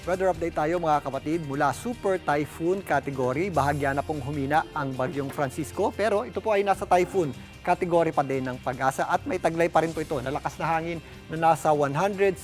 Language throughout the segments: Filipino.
Weather update tayo mga kapatid mula Super Typhoon category. Bahagya na pong humina ang bagyong Francisco pero ito po ay nasa typhoon category pa din ng Pag-asa at may taglay pa rin po ito. Nalakas na hangin na nasa 175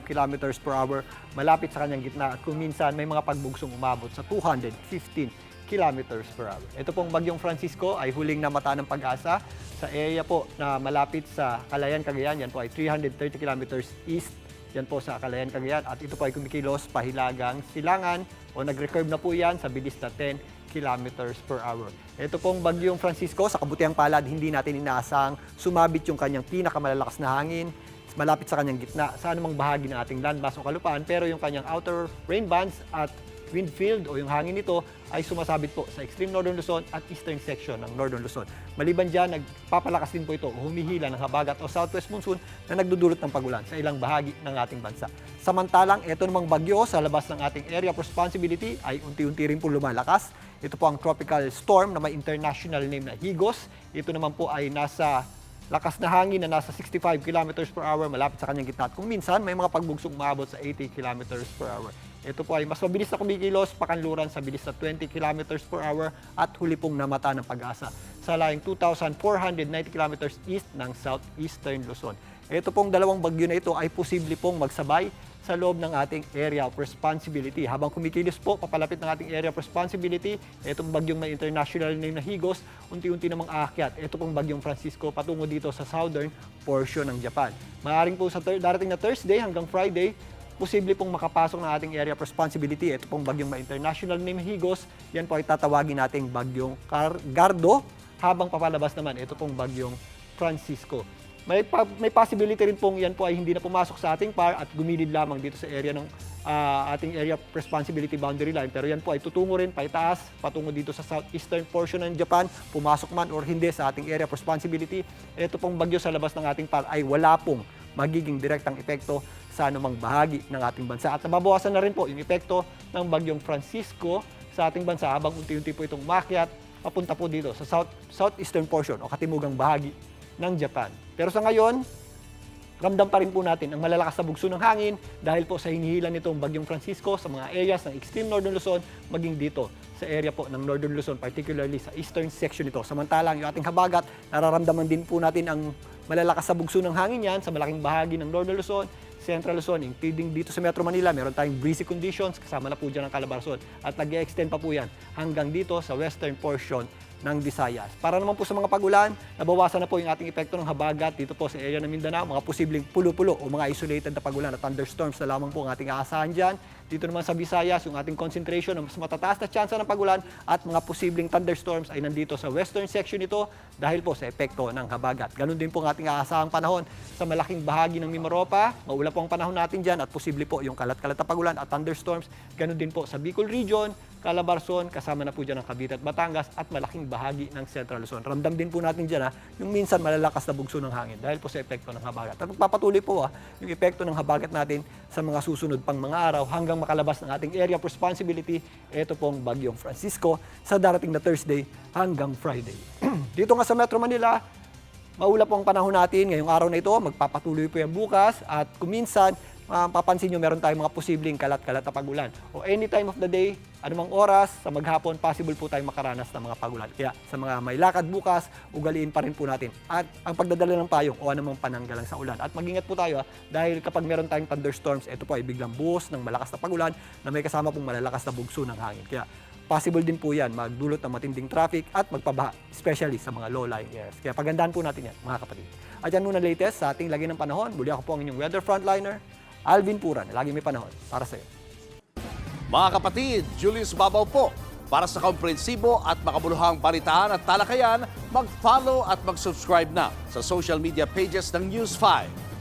kilometers per hour malapit sa kanyang gitna at kung minsan may mga pagbugsong umabot sa 215 kilometers per hour. Ito pong bagyong Francisco ay huling namata ng Pag-asa sa area po na malapit sa Calayan, Cagayan. Yan po ay 330 kilometers east. Yan po sa Calayan, Cagayan. At ito po ay kumikilos pahilagang Silangan o nag-recurve na po yan sa bilis na 10 kilometers per hour. Ito pong bagyong Francisco, sa kabutihang palad, hindi natin inaasang sumabit yung kanyang pinakamalalakas na hangin malapit sa kanyang gitna sa anumang bahagi ng ating landmass o kalupaan. Pero yung kanyang outer rain bands at wind field o yung hangin nito ay sumasabit po sa extreme northern Luzon at eastern section ng northern Luzon. Maliban dyan, nagpapalakas din po ito o humihila ng habagat o southwest monsoon na nagdudulot ng pagulan sa ilang bahagi ng ating bansa. Samantalang, ito namang bagyo sa labas ng ating area of responsibility ay unti-unti rin po lumalakas. Ito po ang tropical storm na may international name na Higos. Ito naman po ay nasa lakas na hangin na nasa 65 kilometers per hour malapit sa kanyang gitna. At kung minsan, may mga pagbugsong umabot sa 80 kilometers per hour. Ito po ay mas mabilis na kumikilos, pakanluran sa bilis na 20 kilometers per hour at huli pong namata ng Pag-asa sa layong 2,490 kilometers east ng southeastern Luzon. Ito pong dalawang bagyo na ito ay posible pong magsabay sa loob ng ating area of responsibility. Habang kumikilos po, papalapit ng ating area of responsibility, itong bagyong may international name na Higos, unti-unti namang aakyat. Ito pong bagyong Francisco patungo dito sa southern portion ng Japan. Maaaring po sa darating na Thursday hanggang Friday, posible pong makapasok ng ating area of responsibility. Ito pong bagyong may international name Higos, yan po ay tatawagin nating bagyong Gardo. Habang papalabas naman, ito pong bagyong Francisco. May possibility rin pong yan po ay hindi na pumasok sa ating PAR at gumilid lamang dito sa area ng ating area of responsibility boundary line. Pero yan po ay tutungo rin paitaas, patungo dito sa southeastern portion ng Japan, pumasok man or hindi sa ating area of responsibility. Ito pong bagyo sa labas ng ating PAR ay wala pong magiging direktang epekto sa anumang bahagi ng ating bansa. At nababawasan na rin po yung epekto ng bagyong Francisco sa ating bansa habang unti-unti po itong umakyat papunta po dito sa southeastern portion o katimugang bahagi ng Japan. Pero sa ngayon, ramdam pa rin po natin ang malalakas na bugso ng hangin dahil po sa hinihilan nitong bagyong Francisco sa mga areas ng extreme northern Luzon maging dito sa area po ng northern Luzon, particularly sa eastern section nito. Samantalang yung ating habagat, nararamdaman din po natin ang malalakas na bugso ng hangin yan sa malaking bahagi ng northern Luzon, Central Luzon, including dito sa Metro Manila, meron tayong breezy conditions, kasama na po dyan ang Calabarzon. At nag-extend pa po yan hanggang dito sa western portion ng Visayas. Para naman po sa mga pagulan, nabawasan na po yung ating epekto ng habagat dito po sa area ng Mindanao, mga posibleng pulo-pulo o mga isolated na pagulan at thunderstorms na lamang po ang ating aasahan dyan. Dito naman sa Visayas, yung ating concentration ng mas matataas na tsansa ng pagulan at mga posibleng thunderstorms ay nandito sa western section nito dahil po sa epekto ng habagat. Ganun din po ang ating aasahang panahon sa malaking bahagi ng Mimaropa. Maula po ang panahon natin dyan at posible po yung kalat-kalat na pagulan at thunderstorms. Ganun din po sa Bicol Region, Calabarzon, kasama na po dyan ang Cavite at Batangas at malaking bahagi ng Central Luzon. Ramdam din po natin dyan yung minsan malalakas na bugso ng hangin dahil po sa epekto ng habagat. At magpapatuloy po yung epekto ng habagat natin sa mga susunod pang mga araw hanggang makalabas ng ating area of responsibility. Ito pong bagyong Francisco sa darating na Thursday hanggang Friday. Dito nga sa Metro Manila, maula po ang panahon natin ngayong araw na ito. Magpapatuloy po yan bukas at kuminsan, papansin nyo meron tayong mga posibleng kalat-kalat na pagulan. O any time of the day, anumang oras, sa maghapon, possible po tayong makaranas ng mga pagulan. Kaya sa mga may lakad bukas, ugaliin pa rin po natin. At ang pagdadala ng payong o anumang pananggalang sa ulan. At mag-ingat po tayo dahil kapag meron tayong thunderstorms, ito po ay biglang buhos ng malakas na pagulan na may kasama pong malalakas na bugso ng hangin. Kaya possible din po yan magdulot ng matinding traffic at magpabaha, especially sa mga low-lying areas. Kaya pagandaan po natin yan, mga kapatid. At yan muna latest sa ating lagi ng panahon. Muli ako po ang inyong weather frontliner, Alvin Puran, lagi may panahon para sa iyo. Mga kapatid, Julius Babaw po. Para sa komprehensibo at makabuluhang balitaan at talakayan, mag-follow at mag-subscribe na sa social media pages ng News 5.